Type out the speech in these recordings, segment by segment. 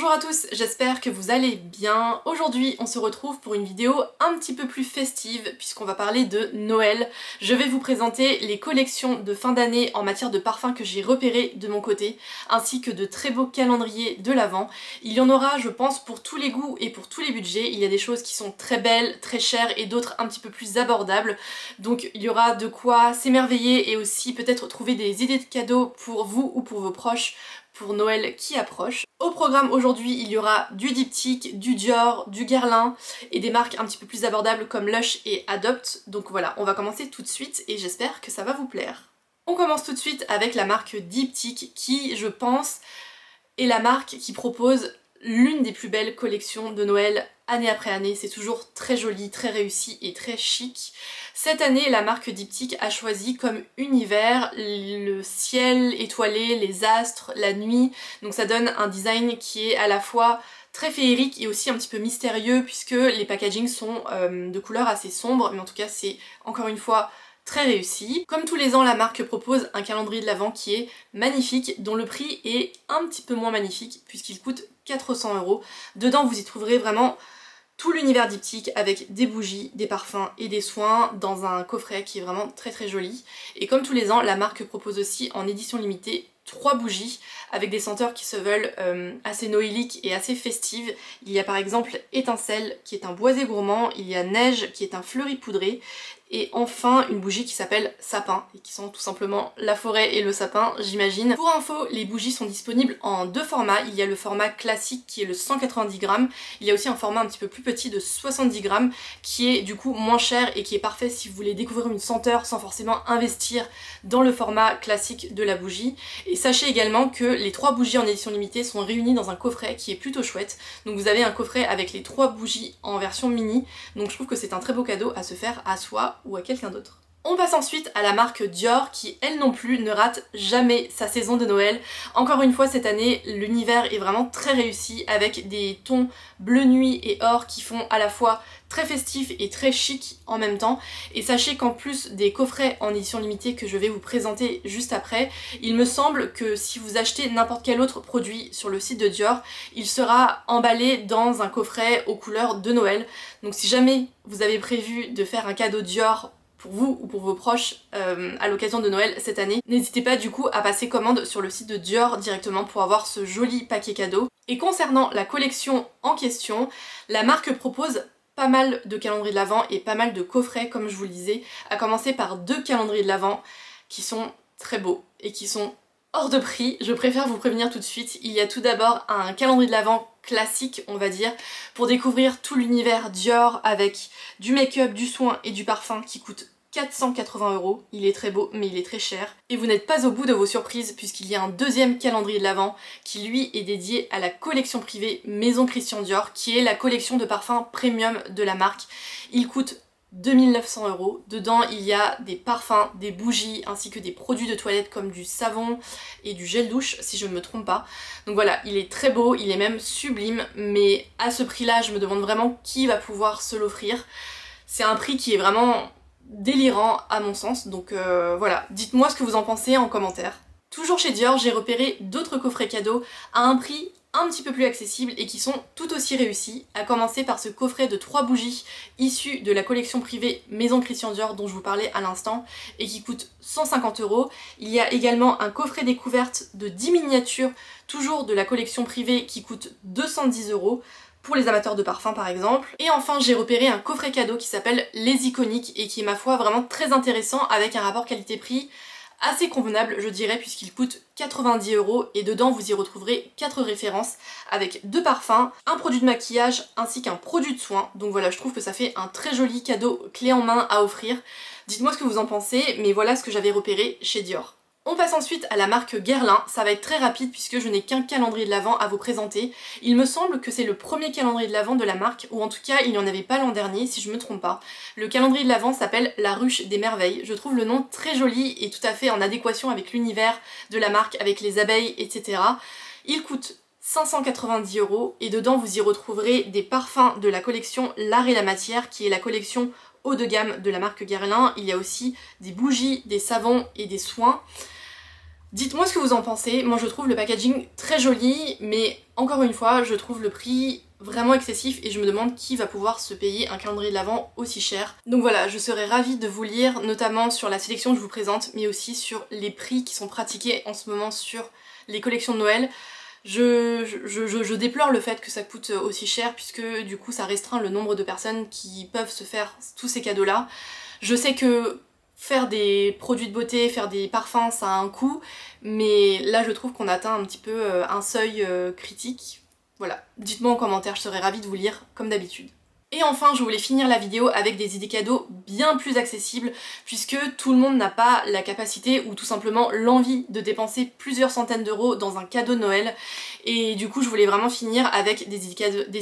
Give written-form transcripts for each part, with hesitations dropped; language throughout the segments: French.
Bonjour à tous, j'espère que vous allez bien. Aujourd'hui, on se retrouve pour une vidéo un petit peu plus festive puisqu'on va parler de Noël. Je vais vous présenter les collections de fin d'année en matière de parfums que j'ai repérées de mon côté, ainsi que de très beaux calendriers de l'Avent. Il y en aura, je pense, pour tous les goûts et pour tous les budgets. Il y a des choses qui sont très belles, très chères et d'autres un petit peu plus abordables. Donc il y aura de quoi s'émerveiller et aussi peut-être trouver des idées de cadeaux pour vous ou pour vos proches pour Noël qui approche. Au programme aujourd'hui, il y aura du diptyque, du Dior, du Guerlain et des marques un petit peu plus abordables comme Lush et Adopt. Donc voilà, on va commencer tout de suite et j'espère que ça va vous plaire. On commence tout de suite avec la marque Diptyque qui, je pense, est la marque qui propose l'une des plus belles collections de Noël année après année. C'est toujours très joli, très réussi et très chic. Cette année, la marque Diptyque a choisi comme univers le ciel étoilé, les astres, la nuit. Donc ça donne un design qui est à la fois très féerique et aussi un petit peu mystérieux puisque les packagings sont de couleurs assez sombres, mais en tout cas c'est encore une fois très réussi. Comme tous les ans, la marque propose un calendrier de l'Avent qui est magnifique, dont le prix est un petit peu moins magnifique puisqu'il coûte 400 €. Dedans, vous y trouverez vraiment tout l'univers diptyque avec des bougies, des parfums et des soins dans un coffret qui est vraiment très très joli. Et comme tous les ans, la marque propose aussi en édition limitée 3 bougies avec des senteurs qui se veulent assez noéliques et assez festives. Il y a par exemple Étincelle qui est un boisé gourmand, il y a Neige qui est un fleuri poudré et enfin une bougie qui s'appelle Sapin et qui sent tout simplement la forêt et le sapin, j'imagine. Pour info, les bougies sont disponibles en deux formats. Il y a le format classique qui est le 190 grammes, il y a aussi un format un petit peu plus petit de 70 grammes qui est du coup moins cher et qui est parfait si vous voulez découvrir une senteur sans forcément investir dans le format classique de la bougie. Et sachez également que les 3 bougies en édition limitée sont réunies dans un coffret qui est plutôt chouette. Donc vous avez un coffret avec les 3 bougies en version mini, donc je trouve que c'est un très beau cadeau à se faire à soi ou à quelqu'un d'autre. On passe ensuite à la marque Dior qui, elle non plus, ne rate jamais sa saison de Noël. Encore une fois, cette année, l'univers est vraiment très réussi avec des tons bleu nuit et or qui font à la fois très festif et très chic en même temps. Et sachez qu'en plus des coffrets en édition limitée que je vais vous présenter juste après, il me semble que si vous achetez n'importe quel autre produit sur le site de Dior, il sera emballé dans un coffret aux couleurs de Noël. Donc si jamais vous avez prévu de faire un cadeau Dior pour vous ou pour vos proches à l'occasion de Noël cette année, n'hésitez pas du coup à passer commande sur le site de Dior directement pour avoir ce joli paquet cadeau. Et concernant la collection en question, la marque propose pas mal de calendriers de l'Avent et pas mal de coffrets comme je vous le disais, à commencer par 2 calendriers de l'Avent qui sont très beaux et qui sont hors de prix. Je préfère vous prévenir tout de suite. Il y a tout d'abord un calendrier de l'Avent classique, on va dire, pour découvrir tout l'univers Dior avec du make-up, du soin et du parfum qui coûte 480 €. Il est très beau mais il est très cher. Et vous n'êtes pas au bout de vos surprises puisqu'il y a un deuxième calendrier de l'Avent qui lui est dédié à la collection privée Maison Christian Dior qui est la collection de parfums premium de la marque. Il coûte 2900 €. Dedans il y a des parfums, des bougies ainsi que des produits de toilette comme du savon et du gel douche si je ne me trompe pas. Donc voilà, il est très beau, il est même sublime, mais à ce prix là je me demande vraiment qui va pouvoir se l'offrir. C'est un prix qui est vraiment délirant à mon sens, donc voilà, dites-moi ce que vous en pensez en commentaire. Toujours chez Dior, j'ai repéré d'autres coffrets cadeaux à un prix un petit peu plus accessible et qui sont tout aussi réussis, à commencer par ce coffret de 3 bougies issues de la collection privée Maison Christian Dior dont je vous parlais à l'instant et qui coûte 150 €. Il y a également un coffret découverte de 10 miniatures, toujours de la collection privée qui coûte 210 € pour les amateurs de parfums par exemple. Et enfin j'ai repéré un coffret cadeau qui s'appelle Les Iconiques et qui est ma foi vraiment très intéressant avec un rapport qualité-prix assez convenable je dirais puisqu'il coûte 90 € et dedans vous y retrouverez 4 références avec 2 parfums, un produit de maquillage ainsi qu'un produit de soin. Donc voilà, je trouve que ça fait un très joli cadeau clé en main à offrir. Dites-moi ce que vous en pensez, mais voilà ce que j'avais repéré chez Dior. On passe ensuite à la marque Guerlain, ça va être très rapide puisque je n'ai qu'un calendrier de l'Avent à vous présenter. Il me semble que c'est le premier calendrier de l'Avent de la marque, ou en tout cas il n'y en avait pas l'an dernier si je me trompe pas. Le calendrier de l'Avent s'appelle La Ruche des Merveilles, je trouve le nom très joli et tout à fait en adéquation avec l'univers de la marque, avec les abeilles, etc. Il coûte 590 € et dedans vous y retrouverez des parfums de la collection L'Art et la Matière qui est la collection haut de gamme de la marque Guerlain. Il y a aussi des bougies, des savons et des soins. Dites-moi ce que vous en pensez. Moi je trouve le packaging très joli, mais encore une fois je trouve le prix vraiment excessif et je me demande qui va pouvoir se payer un calendrier de l'Avent aussi cher. Donc voilà, je serais ravie de vous lire, notamment sur la sélection que je vous présente, mais aussi sur les prix qui sont pratiqués en ce moment sur les collections de Noël. Je déplore le fait que ça coûte aussi cher puisque du coup ça restreint le nombre de personnes qui peuvent se faire tous ces cadeaux là. Je sais que faire des produits de beauté, faire des parfums ça a un coût, mais là je trouve qu'on atteint un petit peu un seuil critique. Voilà, dites-moi en commentaire, je serais ravie de vous lire comme d'habitude. Et enfin, je voulais finir la vidéo avec des idées cadeaux bien plus accessibles puisque tout le monde n'a pas la capacité ou tout simplement l'envie de dépenser plusieurs centaines d'euros dans un cadeau de Noël. Et du coup, je voulais vraiment finir avec des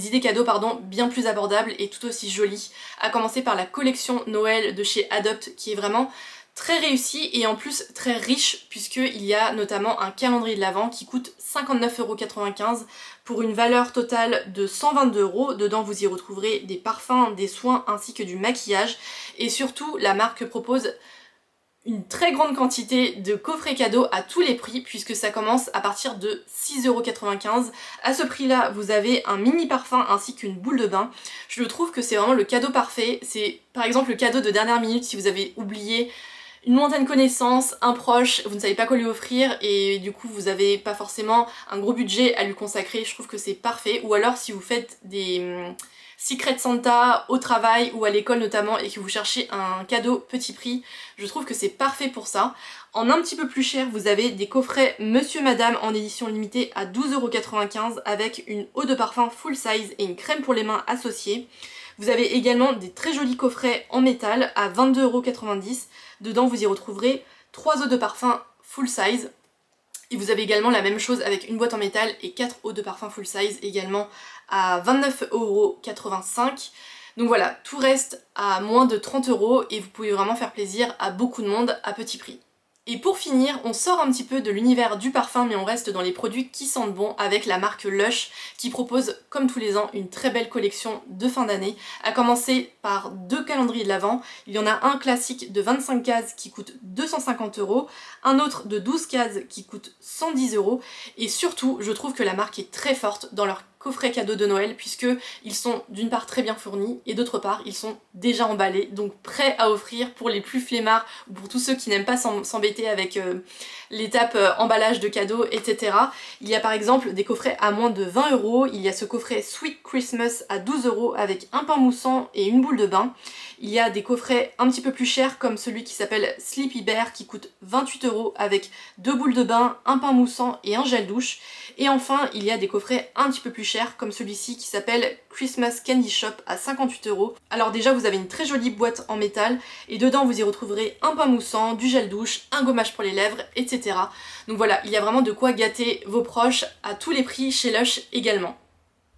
idées cadeaux bien plus abordables et tout aussi jolies. À commencer par la collection Noël de chez Adopt qui est vraiment très réussi et en plus très riche puisqu'il y a notamment un calendrier de l'Avent qui coûte 59,95€ pour une valeur totale de 122€. Dedans vous y retrouverez des parfums, des soins ainsi que du maquillage et surtout la marque propose une très grande quantité de coffrets cadeaux à tous les prix puisque ça commence à partir de 6,95€. À ce prix là vous avez un mini parfum ainsi qu'une boule de bain. Je trouve que c'est vraiment le cadeau parfait. C'est par exemple le cadeau de dernière minute si vous avez oublié une lointaine connaissance, un proche, vous ne savez pas quoi lui offrir et du coup vous avez pas forcément un gros budget à lui consacrer, je trouve que c'est parfait. Ou alors si vous faites des Secret Santa au travail ou à l'école notamment et que vous cherchez un cadeau petit prix, je trouve que c'est parfait pour ça. En un petit peu plus cher, vous avez des coffrets Monsieur Madame en édition limitée à 12,95€ avec une eau de parfum full size et une crème pour les mains associée. Vous avez également des très jolis coffrets en métal à 22,90€. Dedans vous y retrouverez 3 eaux de parfum full size. Et vous avez également la même chose avec une boîte en métal et 4 eaux de parfum full size également à 29,85€. Donc voilà, tout reste à moins de 30€ et vous pouvez vraiment faire plaisir à beaucoup de monde à petit prix. Et pour finir, on sort un petit peu de l'univers du parfum mais on reste dans les produits qui sentent bon avec la marque Lush qui propose comme tous les ans une très belle collection de fin d'année, à commencer par 2 calendriers de l'Avent. Il y en a un classique de 25 cases qui coûte 250€, un autre de 12 cases qui coûte 110€ et surtout je trouve que la marque est très forte dans leur coffrets cadeaux de Noël puisque ils sont d'une part très bien fournis et d'autre part ils sont déjà emballés donc prêts à offrir pour les plus flemmards ou pour tous ceux qui n'aiment pas s'embêter avec l'étape emballage de cadeaux etc. Il y a par exemple des coffrets à moins de 20€, il y a ce coffret Sweet Christmas à 12€ avec un pain moussant et une boule de bain. Il y a des coffrets un petit peu plus chers comme celui qui s'appelle Sleepy Bear qui coûte 28€ avec 2 boules de bain, un pain moussant et un gel douche. Et enfin il y a des coffrets un petit peu plus chers comme celui-ci qui s'appelle Christmas Candy Shop à 58€. Alors déjà vous avez une très jolie boîte en métal et dedans vous y retrouverez un pain moussant, du gel douche, un gommage pour les lèvres, etc. Donc voilà, il y a vraiment de quoi gâter vos proches à tous les prix chez Lush également.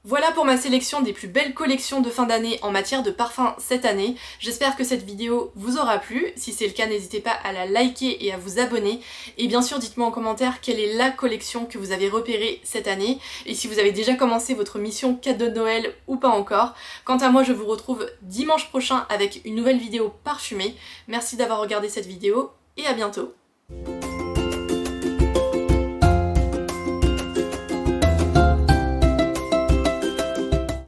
Voilà pour ma sélection des plus belles collections de fin d'année en matière de parfum cette année. J'espère que cette vidéo vous aura plu. Si c'est le cas, n'hésitez pas à la liker et à vous abonner. Et bien sûr, dites-moi en commentaire quelle est la collection que vous avez repérée cette année et si vous avez déjà commencé votre mission cadeau de Noël ou pas encore. Quant à moi, je vous retrouve dimanche prochain avec une nouvelle vidéo parfumée. Merci d'avoir regardé cette vidéo et à bientôt.